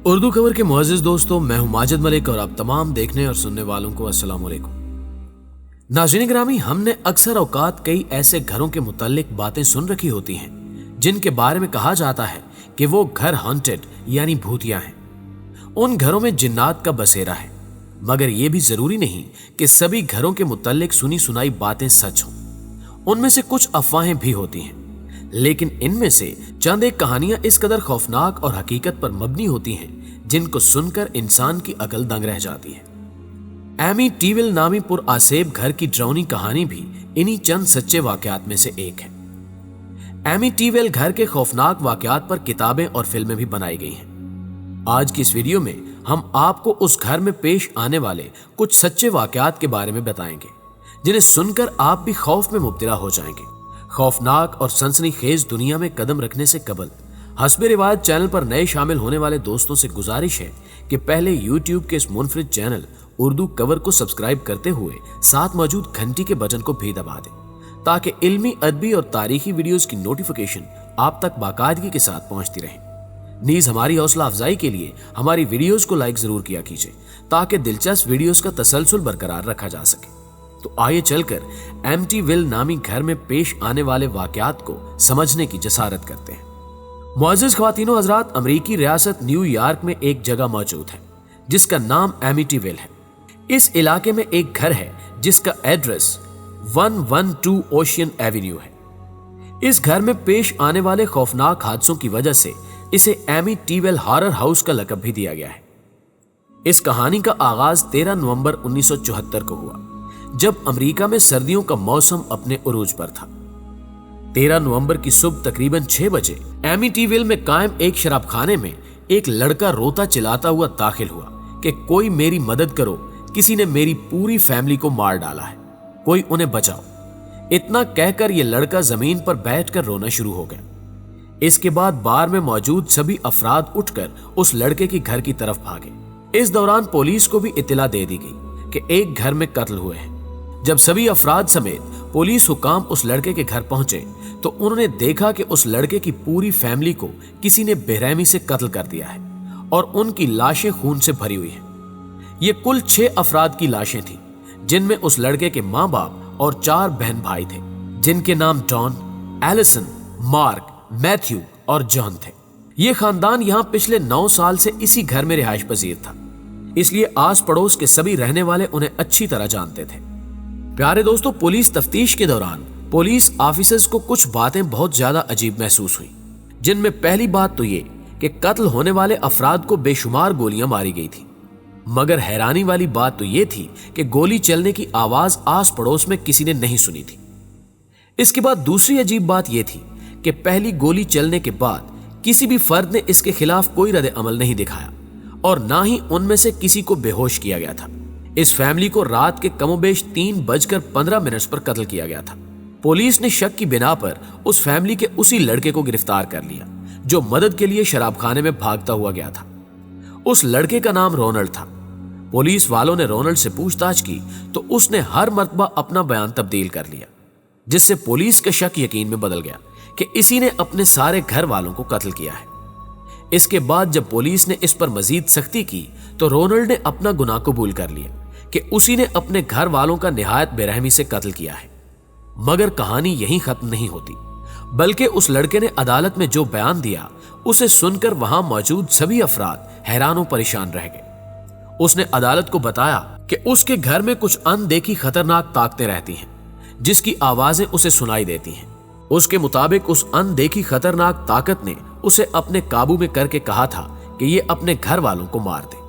उर्दू खबर के मुअज़्ज़िज़ दोस्तों, मैं हूं माजिद मलिक और आप तमाम देखने और सुनने वालों को अस्सलाम वालेकुम। नाज़रीन ग्रामी, हमने अक्सर औकात कई ऐसे घरों के मुताल्लिक बातें सुन रखी होती हैं जिनके बारे में कहा जाता है कि वो घर हॉन्टेड यानी भूतिया हैं। उन घरों में जिन्नात का बसेरा है, मगर ये भी जरूरी नहीं कि सभी घरों के मुताल्लिक सुनी सुनाई बातें सच हों। उनमें से कुछ अफवाहें भी होती हैं, लेकिन इनमें से चंद एक कहानियां इस कदर खौफनाक और हकीकत पर मबनी होती हैं जिनको सुनकर इंसान की अकल दंग रह जाती है। एमीटीविल नामी पुरआसेब घर की डरावनी कहानी भी इन्हीं चंद सच्चे वाकयात में से एक है। एमीटीविल घर के खौफनाक वाकयात पर किताबें और फिल्में भी बनाई गई हैं। आज की इस वीडियो में हम आपको उस घर में पेश आने वाले कुछ सच्चे वाकयात के बारे में बताएंगे जिन्हें सुनकर आप भी खौफ में मुब्तला हो जाएंगे। खौफनाक और सनसनीखेज दुनिया में कदम रखने से कबल हस्बे रिवायत चैनल पर नए शामिल होने वाले दोस्तों से गुजारिश है कि पहले यूट्यूब के इस मुनफरिद चैनल उर्दू कवर को सब्सक्राइब करते हुए साथ मौजूद घंटी के बटन को भी दबा दें, ताकि इल्मी, अदबी और तारीखी वीडियोस की नोटिफिकेशन आप तक बाकायदगी के साथ पहुंचती रहे। नीज हमारी हौसला अफजाई के लिए हमारी वीडियोस को लाइक जरूर किया कीजिए, ताकि दिलचस्प वीडियोस का तसलसल बरकरार रखा जा सके। तो आइए चलकर एमीटीविल नामी घर में पेश आने वाले वाकयात को समझने की जसारत करते हैं। मुअज़्ज़िज़ ख्वातीनो हज़रात, अमरीकी रियासत न्यूयॉर्क में एक जगह मौजूद है जिसका नाम एमीटीविल है। इस इलाके में एक घर है जिसका एड्रेस 112 ओशियन एवेन्यू है। इस घर में पेश आने वाले खौफनाक हादसों की वजह से इसे एमीटीविल हॉरर हाउस का लक़ब भी दिया गया है। इस कहानी का आगाज 13 नवंबर 1974 को हुआ, जब अमेरिका में सर्दियों का मौसम अपने उरूज पर था। 13 नवंबर की सुबह तकरीबन 6 बजे एमीटीविल में कायम एक शराबखाने में एक लड़का रोता चिल्लाता हुआ दाखिल हुआ कि कोई मेरी मदद करो, किसी ने मेरी पूरी फैमिली को मार डाला है, कोई उन्हें बचाओ। इतना कहकर यह लड़का जमीन पर बैठकर रोना शुरू हो गया। इसके बाद बार में मौजूद सभी अफराद उठकर उस लड़के के घर की तरफ भागे। इस दौरान पुलिस को भी इत्तला दे दी गई कि एक घर में कत्ल हुए हैं। जब सभी अफराद समेत पुलिस हुकाम उस लड़के के घर पहुंचे तो उन्होंने देखा कि उस लड़के की पूरी फैमिली को किसी ने बेरहमी से कत्ल कर दिया है और उनकी लाशें खून से भरी हुई हैं। ये कुल 6 अफराद की लाशें थीं, जिनमें उस लड़के के माँ बाप और 4 बहन भाई थे, जिनके नाम डॉन, एलिसन, मार्क, मैथ्यू और जॉन थे। ये खानदान यहाँ पिछले 9 साल से इसी घर में रिहाइश पजीर था, इसलिए आस पड़ोस के सभी रहने वाले उन्हें अच्छी तरह जानते थे। प्यारे दोस्तों, पुलिस तफ्तीश के दौरान पुलिस ऑफिसर्स को कुछ बातें बहुत ज्यादा अजीब महसूस हुई, जिनमें पहली बात तो ये कि कत्ल होने वाले अफराद को बेशुमार गोलियां मारी गई थी, मगर हैरानी वाली बात तो ये थी कि गोली चलने की आवाज आस पड़ोस में किसी ने नहीं सुनी थी। इसके बाद दूसरी अजीब बात यह थी कि पहली गोली चलने के बाद किसी भी फर्द ने इसके खिलाफ कोई रद्द अमल नहीं दिखाया और ना ही उनमें से किसी को बेहोश किया गया था। इस फैमिली को रात के कमोबेश 3:15 पर कत्ल किया गया था। पुलिस ने शक की बिना पर उस फैमिली के उसी लड़के को गिरफ्तार कर लिया जो मदद के लिए शराबखाने में भागता हुआ गया था। उस लड़के का नाम रोनाल्ड था। पुलिस वालों ने रोनाल्ड से पूछताछ की तो उसने हर मर्तबा अपना बयान तब्दील कर लिया, जिससे पुलिस का शक यकीन में बदल गया कि इसी ने अपने सारे घर वालों को कत्ल किया है। इसके बाद जब पुलिस ने इस पर मजीद सख्ती की तो रोनाल्ड ने अपना गुनाह कबूल कर लिया कि उसी ने अपने घर वालों का निहायत बेरहमी से कत्ल किया है। मगर कहानी यहीं खत्म नहीं होती, बल्कि उस लड़के ने अदालत में जो बयान दिया उसे सुनकर वहां मौजूद सभी अफराद हैरान और परेशान रह गए। उसने अदालत को बताया कि उसके घर में कुछ अनदेखी खतरनाक ताकतें रहती हैं जिसकी आवाजें उसे सुनाई देती हैं। उसके मुताबिक उस अनदेखी खतरनाक ताकत ने उसे अपने काबू में करके कहा था कि ये अपने घर वालों को मार दे।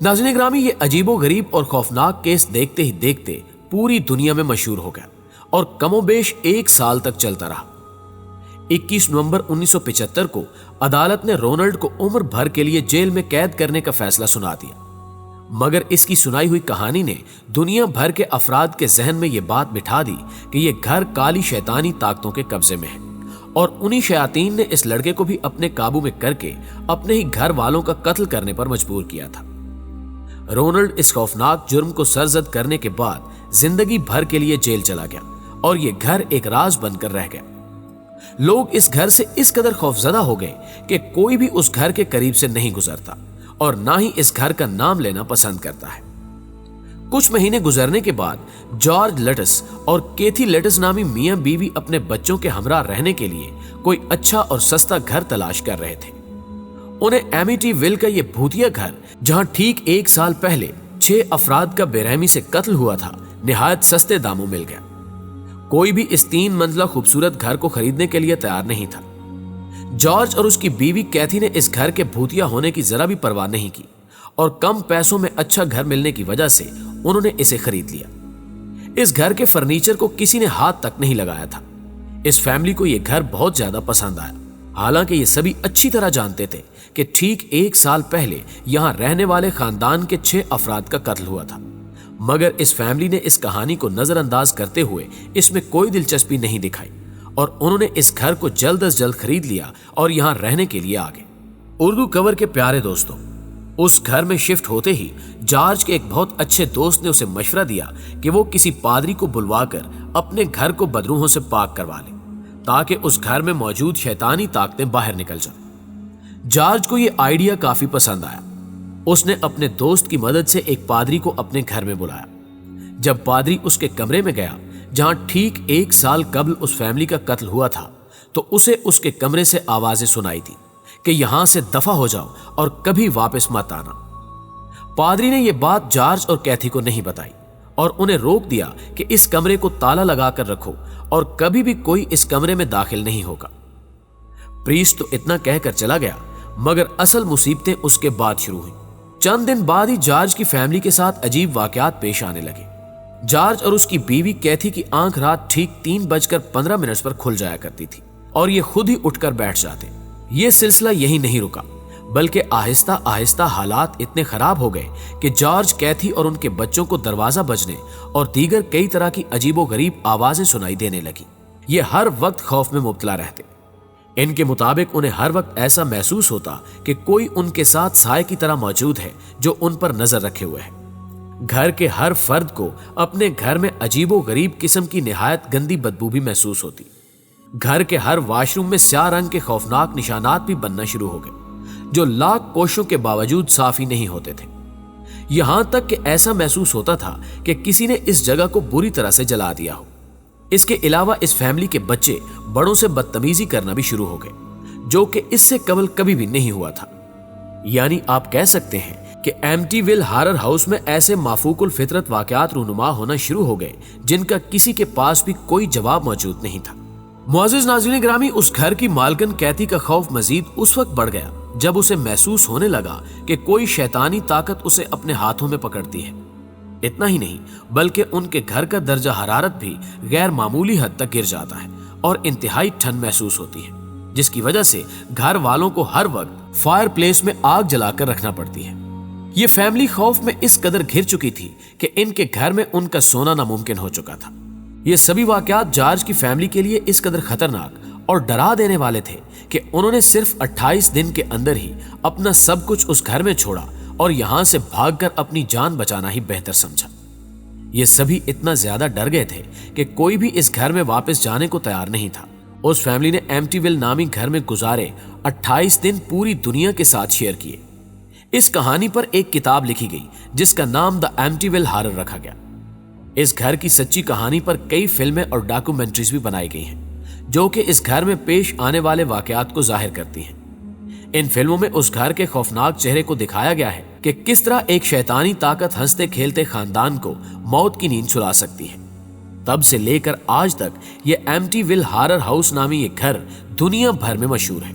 नाज़रीन ग्रामी, ये अजीबो गरीब और खौफनाक केस देखते ही देखते पूरी दुनिया में मशहूर हो गया और कमोबेश 1 साल तक चलता रहा। 21 नवंबर 1975 को अदालत ने रोनाल्ड को उम्र भर के लिए जेल में कैद करने का फैसला सुना दिया, मगर इसकी सुनाई हुई कहानी ने दुनिया भर के अफराद के जहन में यह बात बिठा दी कि यह घर काली शैतानी ताकतों के कब्जे में है और उन्हीं शयातीन ने इस लड़के को भी अपने काबू में करके अपने ही घर वालों का कत्ल करने पर मजबूर किया था। रोनाल्ड इस खौफनाक जुर्म को सरजद करने के बाद जिंदगी भर के लिए जेल चला गया और यह घर एक राज बनकर रह गया। लोग इस घर से इस कदर खौफजदा हो गए कि कोई भी उस घर के करीब से नहीं गुजरता और ना ही इस घर का नाम लेना पसंद करता है। कुछ महीने गुजरने के बाद जॉर्ज लटस और केथी लटस नामी मियां बीवी अपने बच्चों के हमरा रहने के लिए कोई अच्छा और सस्ता घर तलाश कर रहे थे। उन्हें एमिटीविल का यह भूतिया घर, जहां ठीक 1 साल पहले 6 अफराद का बेरहमी से कत्ल हुआ था, निहायत सस्ते दामों मिल गया। कोई भी इस 3 मंजिला खूबसूरत घर को खरीदने के लिए तैयार नहीं था। जॉर्ज और उसकी बीवी कैथी ने इस घर के भूतिया होने की जरा भी परवाह नहीं की और कम पैसों में अच्छा घर मिलने की वजह से उन्होंने इसे खरीद लिया। इस घर के फर्नीचर को किसी ने हाथ तक नहीं लगाया था। इस फैमिली को यह घर बहुत ज्यादा पसंद आया। हालांकि ये सभी अच्छी तरह जानते थे कि ठीक 1 साल पहले यहां रहने वाले खानदान के 6 अफराद का कत्ल हुआ था, मगर इस फैमिली ने इस कहानी को नजरअंदाज करते हुए इसमें कोई दिलचस्पी नहीं दिखाई और उन्होंने इस घर को जल्द अज जल्द खरीद लिया और यहां रहने के लिए आ गए। उर्दू कवर के प्यारे दोस्तों, उस घर में शिफ्ट होते ही जॉर्ज के एक बहुत अच्छे दोस्त ने उसे मशवरा दिया कि वो किसी पादरी को बुलवाकर अपने घर को बदरूहों से पाक करवा ले, ताकि उस घर में मौजूद शैतानी ताकतें बाहर निकल जाएं। जॉर्ज को यह आइडिया काफी पसंद आया। उसने अपने दोस्त की मदद से एक पादरी को अपने घर में बुलाया। जब पादरी उसके कमरे में गया, जहां ठीक 1 साल कबल उस फैमिली का कत्ल हुआ था, तो उसे उसके कमरे से आवाजें सुनाई थी कि यहां से दफा हो जाओ और कभी वापस मत आना। पादरी ने यह बात जॉर्ज और कैथी को नहीं बताई और उन्हें रोक दिया कि इस कमरे को ताला लगाकर रखो और कभी भी कोई इस कमरे में दाखिल नहीं होगा। प्रीस्ट तो इतना कहकर चला गया, मगर असल मुसीबतें उसके बाद शुरू हुई। चंद दिन बाद ही जॉर्ज की फैमिली के साथ अजीब वाकयात पेश आने लगे। जॉर्ज और उसकी बीवी कैथी की आंख रात ठीक 3:15 पर खुल जाया करती थी और ये खुद ही उठकर बैठ जाते। ये सिलसिला यही नहीं रुका, बल्कि आहिस्ता आहिस्ता हालात इतने खराब हो गए कि जॉर्ज, कैथी और उनके बच्चों को दरवाजा बजने और दीगर कई तरह की अजीबोगरीब आवाजें सुनाई देने लगी। ये हर वक्त खौफ में मुब्तला रहते। इनके मुताबिक उन्हें हर वक्त ऐसा महसूस होता कि कोई उनके साथ साए की तरह मौजूद है जो उन पर नजर रखे हुए है। घर के हर फर्द को अपने घर में अजीबोगरीब किस्म की निहायत गंदी बदबू भी महसूस होती। घर के हर वॉशरूम में स्याह रंग के खौफनाक निशानात भी बनना शुरू हो गए, जो लाख कोशिशों के बावजूद साफ ही नहीं होते थे। यहां तक कि ऐसा महसूस होता था कि किसी ने इस जगह को बुरी तरह से जला दिया हो। इसके अलावा इस फैमिली के बच्चे बड़ों से बदतमीजी करना भी शुरू हो गए, जो कि इससे कबल कभी भी नहीं हुआ था। यानी आप कह सकते हैं कि एमिटीविल हॉरर हाउस में ऐसे माफूकुल फितरत वाकयात रूनुमा होना शुरू हो गए जिनका किसी के पास भी कोई जवाब मौजूद नहीं था। मुअज़्ज़िज़ नाज़रीन गिरामी, उस घर की मालकिन कैथी का खौफ मजीद उस वक्त बढ़ गया जब उसे महसूस होने लगा कि कोई शैतानी ताकत उसे अपने हाथों में पकड़ती है। इतना ही नहीं, बल्कि उनके घर का दर्जा हरारत भी गैर मामूली हद तक गिर जाता है और इंतहाई ठंड महसूस होती है, जिसकी वजह से घर वालों को हर वक्त फायर प्लेस में आग जलाकर रखना पड़ती है। ये फैमिली खौफ में इस कदर घिर चुकी थी कि इनके घर में उनका सोना नामुमकिन हो चुका था। ये सभी वाकयात जॉर्ज की फैमिली के लिए इस कदर खतरनाक और डरा देने वाले थे कि उन्होंने सिर्फ 28 दिन के अंदर ही अपना सब कुछ उस घर में छोड़ा और यहां से भागकर अपनी जान बचाना ही बेहतर समझा। ये सभी इतना ज्यादा डर गए थे कि कोई भी इस घर में वापस जाने को तैयार नहीं था। उस फैमिली ने एमिटीविल नामी घर में गुजारे 28 दिन पूरी दुनिया के साथ शेयर किए। इस कहानी पर एक किताब लिखी गई जिसका नाम द एमिटीविल हॉरर रखा गया। इस घर की सच्ची कहानी पर कई फिल्में और डॉक्यूमेंट्रीज भी बनाई गई हैं, जो कि इस घर में पेश आने वाले वाकयात को जाहिर करती हैं। इन फिल्मों में उस घर के खौफनाक चेहरे को दिखाया गया है कि किस तरह एक शैतानी ताकत हंसते खेलते खानदान को मौत की नींद सुला सकती है। तब से लेकर आज तक ये एमिटीविल हॉरर हाउस नामी ये घर दुनिया भर में मशहूर है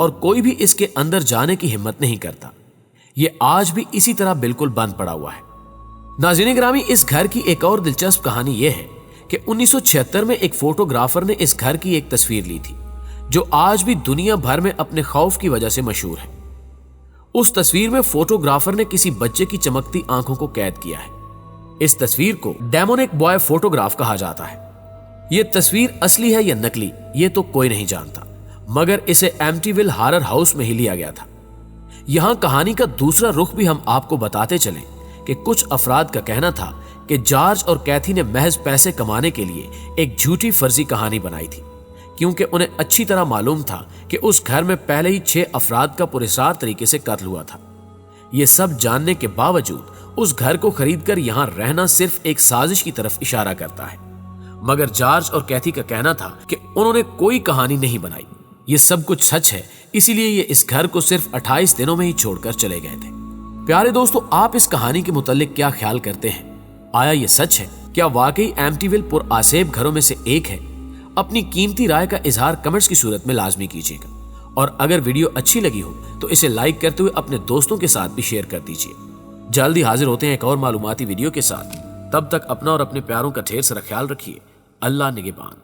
और कोई भी इसके अंदर जाने की हिम्मत नहीं करता। ये आज भी इसी तरह बिल्कुल बंद पड़ा हुआ है। नाज़रीन गिरामी, इस घर की एक और दिलचस्प कहानी यह है कि 1976 में एक फोटोग्राफर ने इस घर की एक तस्वीर ली थी, जो आज भी दुनिया भर में अपने खौफ की वजह से मशहूर है। उस तस्वीर में फोटोग्राफर ने किसी बच्चे की चमकती आंखों को कैद किया है। इस तस्वीर को डेमोनिक बॉय फोटोग्राफ कहा जाता है। यह तस्वीर असली है या नकली, ये तो कोई नहीं जानता, मगर इसे एमिटीविल हॉरर हाउस में ही लिया गया था। यहां कहानी का दूसरा रुख भी हम आपको बताते चलें कि कुछ अफराद का कहना था कि जॉर्ज और कैथी ने महज पैसे कमाने के लिए एक झूठी फर्जी कहानी बनाई थी, क्योंकि उन्हें अच्छी तरह मालूम था कि उस घर में पहले ही 6 अफराद का पुरस्कार तरीके से कत्ल हुआ था। یہ سب جاننے کے باوجود اس گھر کو خرید کر یہاں رہنا صرف ایک سازش کی طرف اشارہ کرتا ہے، مگر جارج اور کیتھی کا کہنا تھا کہ انہوں نے کوئی کہانی نہیں بنائی، یہ سب کچھ سچ ہے، اسی لیے یہ اس گھر کو صرف 28 دنوں میں ہی چھوڑ کر چلے گئے تھے۔ پیارے دوستو، آپ اس کہانی کے متعلق کیا خیال کرتے ہیں؟ آیا یہ سچ ہے؟ کیا واقعی ایمٹی ویل پر آسیب گھروں میں سے ایک ہے؟ اپنی قیمتی رائے کا اظہار کمنٹس کی صورت میں لازمی کیجیے گا، اور اگر ویڈیو اچھی لگی ہو تو اسے لائک کرتے ہوئے اپنے دوستوں کے ساتھ بھی شیئر کر دیجیے۔ جلدی حاضر ہوتے ہیں ایک اور معلوماتی ویڈیو کے ساتھ، تب تک اپنا اور اپنے پیاروں کا ڈھیر سارا خیال رکھیے۔ اللہ نگہبان۔